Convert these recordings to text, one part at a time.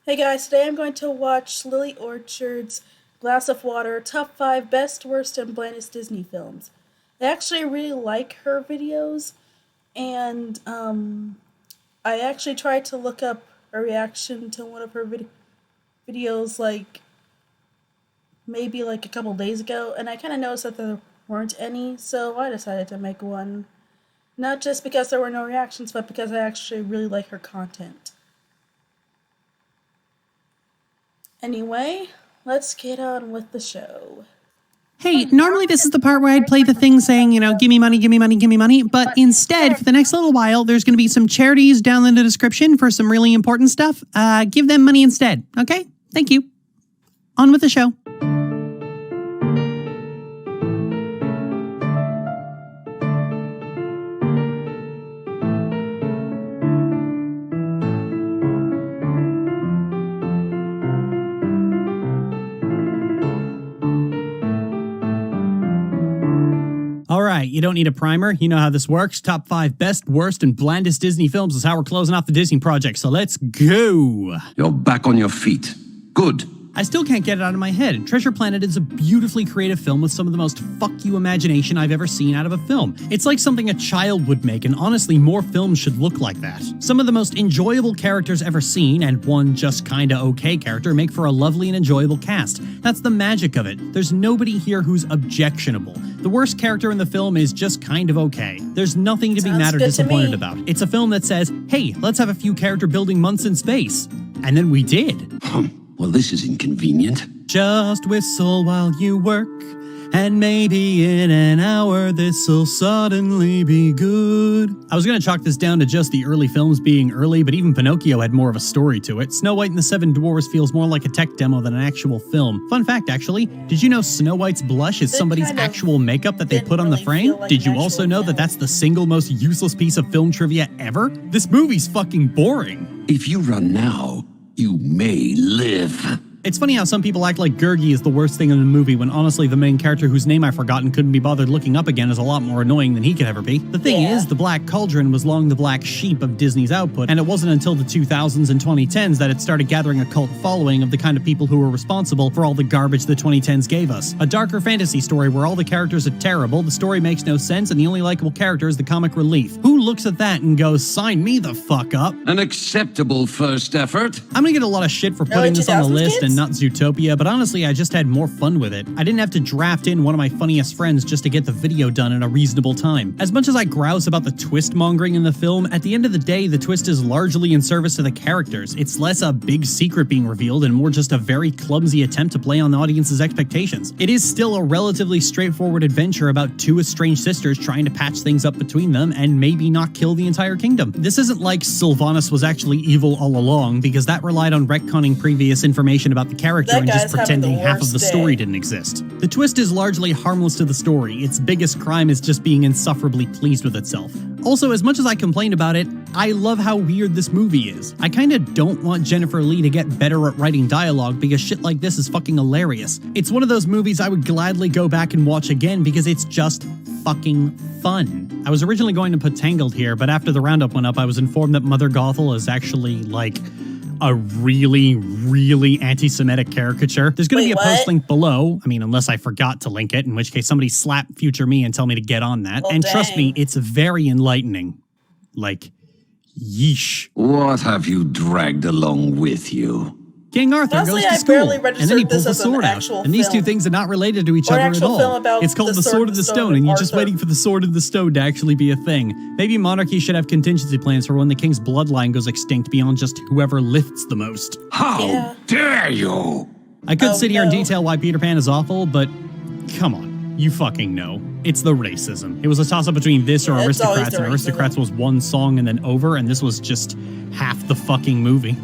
Hey guys, today I'm going to watch Lily Orchard's Glass of Water Top 5 Best, Worst, and Blandest Disney Films. I actually really like her videos, and I actually tried to look up a reaction to one of her videos maybe a couple days ago, and I kind of noticed that there weren't any, so I decided to make one. Not just because there were no reactions, but because I actually really like her content. Anyway, let's get on with the show. Hey, normally this is the part where I'd play the thing saying, give me money, give me money, give me money. But instead, for the next little while, there's going to be some charities down in the description for some really important stuff. Give them money instead, okay? Thank you. On with the show. All right, you don't need a primer. You know how this works. Top 5 best, worst, and blandest Disney films is how we're closing off the Disney project. So let's go. You're back on your feet. Good. I still can't get it out of my head. Treasure Planet is a beautifully creative film with some of the most fuck you imagination I've ever seen out of a film. It's like something a child would make, and honestly, more films should look like that. Some of the most enjoyable characters ever seen, and one just kinda okay character, make for a lovely and enjoyable cast. That's the magic of it. There's nobody here who's objectionable. The worst character in the film is just kind of okay. There's nothing to be mad or disappointed about. It's a film that says, hey, let's have a few character building months in space. And then we did. Well, this is inconvenient. Just whistle while you work, and maybe in an hour this'll suddenly be good. I was gonna chalk this down to just the early films being early, but even Pinocchio had more of a story to it. Snow White and the Seven Dwarfs feels more like a tech demo than an actual film. Fun fact, actually, did you know Snow White's blush is somebody's actual makeup that they put on the frame? Did you also know that that's the single most useless piece of film trivia ever? This movie's fucking boring. If you run now, you may live. It's funny how some people act like Gurgi is the worst thing in the movie when honestly the main character whose name I've forgotten couldn't be bothered looking up again is a lot more annoying than he could ever be. The thing is, the Black Cauldron was long the black sheep of Disney's output, and it wasn't until the 2000s and 2010s that it started gathering a cult following of the kind of people who were responsible for all the garbage the 2010s gave us. A darker fantasy story where all the characters are terrible, the story makes no sense, and the only likable character is the comic relief. Who looks at that and goes, sign me the fuck up? An acceptable first effort. I'm gonna get a lot of shit for putting this on the list and not Zootopia, but honestly, I just had more fun with it. I didn't have to draft in one of my funniest friends just to get the video done in a reasonable time. As much as I grouse about the twist mongering in the film, at the end of the day, the twist is largely in service to the characters. It's less a big secret being revealed and more just a very clumsy attempt to play on the audience's expectations. It is still a relatively straightforward adventure about two estranged sisters trying to patch things up between them and maybe not kill the entire kingdom. This isn't like Sylvanas was actually evil all along, because that relied on retconning previous information about the character and just pretending half of the story didn't exist. The twist is largely harmless to the story. Its biggest crime is just being insufferably pleased with itself. Also, as much as I complained about it, I love how weird this movie is. I kinda don't want Jennifer Lee to get better at writing dialogue because shit like this is fucking hilarious. It's one of those movies I would gladly go back and watch again because it's just fucking fun. I was originally going to put Tangled here, but after the roundup went up, I was informed that Mother Gothel is actually, a really, really anti-Semitic caricature. There's going to be a post link below. I mean, unless I forgot to link it, in which case somebody slap future me and tell me to get on that. And trust me, it's very enlightening. Yeesh. What have you dragged along with you? King Arthur goes to school, and then he pulls the sword out. And these two things are not related to each other at all. It's called the Sword of the Stone, and you're just waiting for the Sword of the Stone to actually be a thing. Maybe monarchy should have contingency plans for when the king's bloodline goes extinct beyond just whoever lifts the most. How dare you! I could sit here and detail why Peter Pan is awful, but come on, you fucking know. It's the racism. It was a toss-up between this or Aristocrats, and Aristocrats was one song and then over, and this was just half the fucking movie.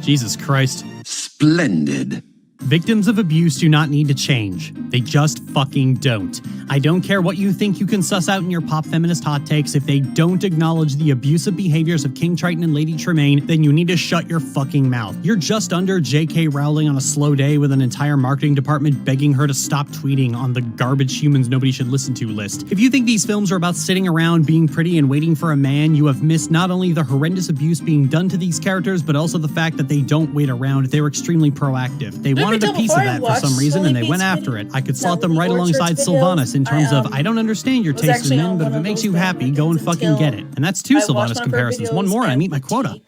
Jesus Christ. Splendid. Victims of abuse do not need to change. They just fucking don't. I don't care what you think you can suss out in your pop feminist hot takes. If they don't acknowledge the abusive behaviors of King Triton and Lady Tremaine, then you need to shut your fucking mouth. You're just under J.K. Rowling on a slow day with an entire marketing department begging her to stop tweeting on the garbage humans nobody should listen to list. If you think these films are about sitting around being pretty and waiting for a man, you have missed not only the horrendous abuse being done to these characters, but also the fact that they don't wait around. They're extremely proactive. They wanted a piece of that for some reason, and they went after it. I could slot them right alongside Sylvanas in terms of, I don't understand your taste in men, but if it makes you happy, go and fucking get it. And that's two Sylvanas comparisons. One more and I meet my quota.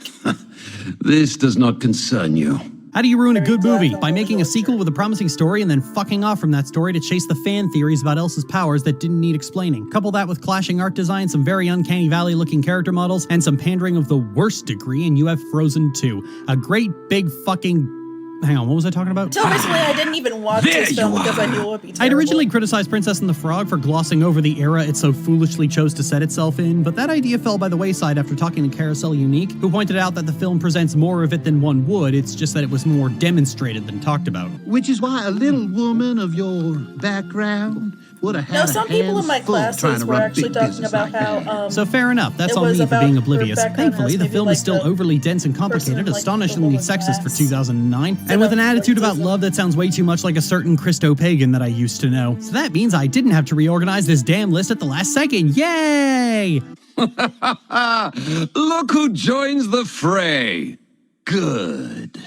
This does not concern you. How do you ruin a good movie? By making a sequel with a promising story and then fucking off from that story to chase the fan theories about Elsa's powers that didn't need explaining. Couple that with clashing art design, some very uncanny valley looking character models, and some pandering of the worst degree, and you have Frozen 2. A great big fucking... Hang on, what was I talking about? Until recently, I didn't even watch this film because I knew it would be terrible. I'd originally criticized Princess and the Frog for glossing over the era it so foolishly chose to set itself in, but that idea fell by the wayside after talking to Carousel Unique, who pointed out that the film presents more of it than one would, it's just that it was more demonstrated than talked about. Which is why a little woman of your background would have had some people in my classes were actually talking about how so fair enough, that's on me for being oblivious. Thankfully, the film is still overly dense and complicated, astonishingly sexist for 2009, and with an attitude about love that sounds way too much like a certain Christo-pagan that I used to know. So that means I didn't have to reorganize this damn list at the last second. Yay! Look who joins the fray. Good.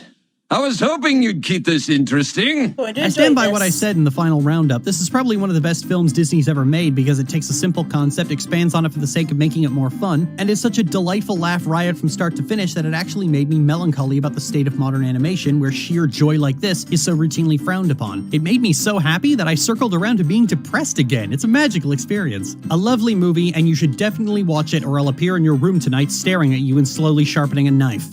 I was hoping you'd keep this interesting. I stand by what I said in the final roundup. This is probably one of the best films Disney's ever made because it takes a simple concept, expands on it for the sake of making it more fun, and is such a delightful laugh riot from start to finish that it actually made me melancholy about the state of modern animation where sheer joy like this is so routinely frowned upon. It made me so happy that I circled around to being depressed again. It's a magical experience. A lovely movie, and you should definitely watch it or I'll appear in your room tonight staring at you and slowly sharpening a knife.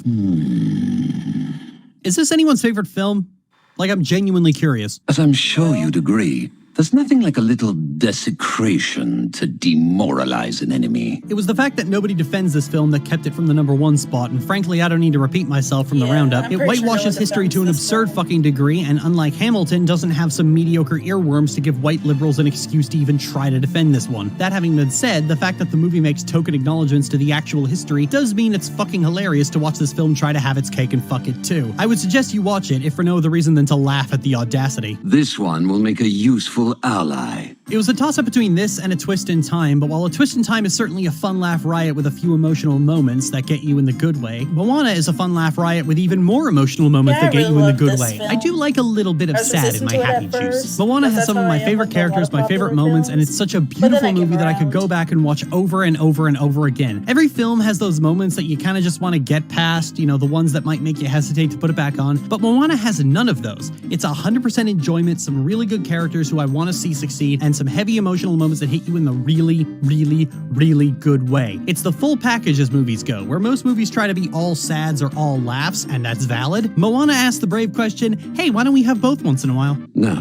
Is this anyone's favorite film? Like, I'm genuinely curious. As I'm sure you'd agree, there's nothing like a little desecration to demoralize an enemy. It was the fact that nobody defends this film that kept it from the #1 spot, and frankly, I don't need to repeat myself from the roundup. It whitewashes history to an absurd fucking degree, and unlike Hamilton, doesn't have some mediocre earworms to give white liberals an excuse to even try to defend this one. That having been said, the fact that the movie makes token acknowledgments to the actual history does mean it's fucking hilarious to watch this film try to have its cake and fuck it too. I would suggest you watch it, if for no other reason than to laugh at the audacity. This one will make a useful ally. It was a toss-up between this and A Twist in Time, but while A Twist in Time is certainly a fun laugh riot with a few emotional moments that get you in the good way, Moana is a fun laugh riot with even more emotional moments that get you in the good way. I do like a little bit of sad in my happy juice. Moana has some of my favorite characters, my favorite moments, and it's such a beautiful movie that I could go back and watch over and over and over again. Every film has those moments that you kind of just want to get past, you know, the ones that might make you hesitate to put it back on, but Moana has none of those. It's 100% enjoyment, some really good characters who I want to see succeed, and some heavy emotional moments that hit you in the really, really, really good way. It's the full package as movies go, where most movies try to be all sads or all laughs, and that's valid. Moana asked the brave question, hey, why don't we have both once in a while? No,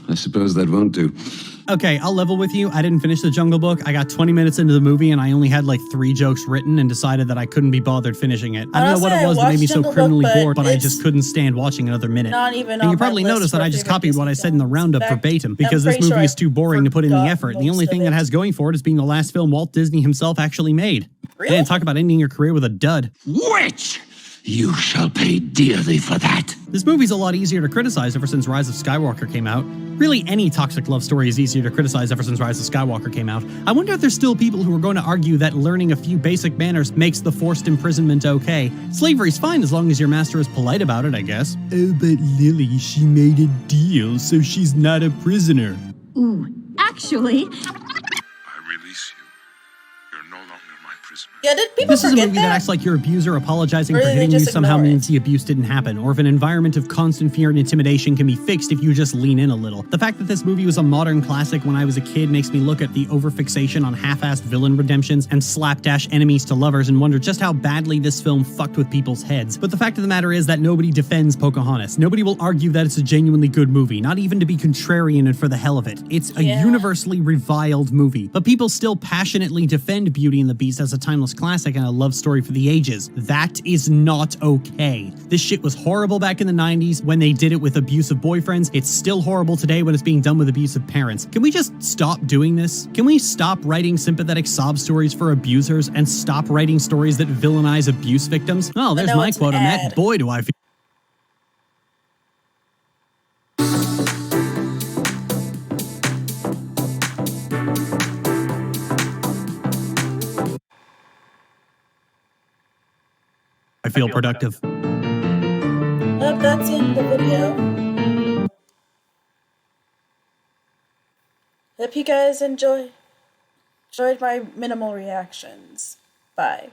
I suppose that won't do. Okay, I'll level with you. I didn't finish The Jungle Book. I got 20 minutes into the movie and I only had like 3 jokes written and decided that I couldn't be bothered finishing it. I don't know what it was that made me so criminally bored, but I just couldn't stand watching another minute. And you probably noticed that I just copied what I said in the roundup verbatim because this movie is too boring to put in the effort. The only thing that has going for it is being the last film Walt Disney himself actually made. Really? They didn't talk about ending your career with a dud. Witch! You shall pay dearly for that. This movie's a lot easier to criticize ever since Rise of Skywalker came out. Really, any toxic love story is easier to criticize ever since Rise of Skywalker came out. I wonder if there's still people who are going to argue that learning a few basic manners makes the forced imprisonment okay. Slavery's fine as long as your master is polite about it, I guess. Oh, but Lily, she made a deal, so she's not a prisoner. Ooh, actually... Yeah, did people This is a movie that acts like your abuser apologizing for hitting you somehow means the abuse didn't happen, or if an environment of constant fear and intimidation can be fixed if you just lean in a little. The fact that this movie was a modern classic when I was a kid makes me look at the overfixation on half-assed villain redemptions and slapdash enemies to lovers and wonder just how badly this film fucked with people's heads. But the fact of the matter is that nobody defends Pocahontas. Nobody will argue that it's a genuinely good movie, not even to be contrarian and for the hell of it. It's a universally reviled movie, but people still passionately defend Beauty and the Beast as a timeless timeless classic and a love story for the ages. That is not okay. This shit was horrible back in the 90s when they did it with abusive boyfriends. It's still horrible today when it's being done with abusive parents. Can we just stop doing this? Can we stop writing sympathetic sob stories for abusers and stop writing stories that villainize abuse victims? Oh, there's my quote on that. Boy, do I feel... I feel productive. Well, that's in the video. Hope you guys enjoyed my minimal reactions. Bye.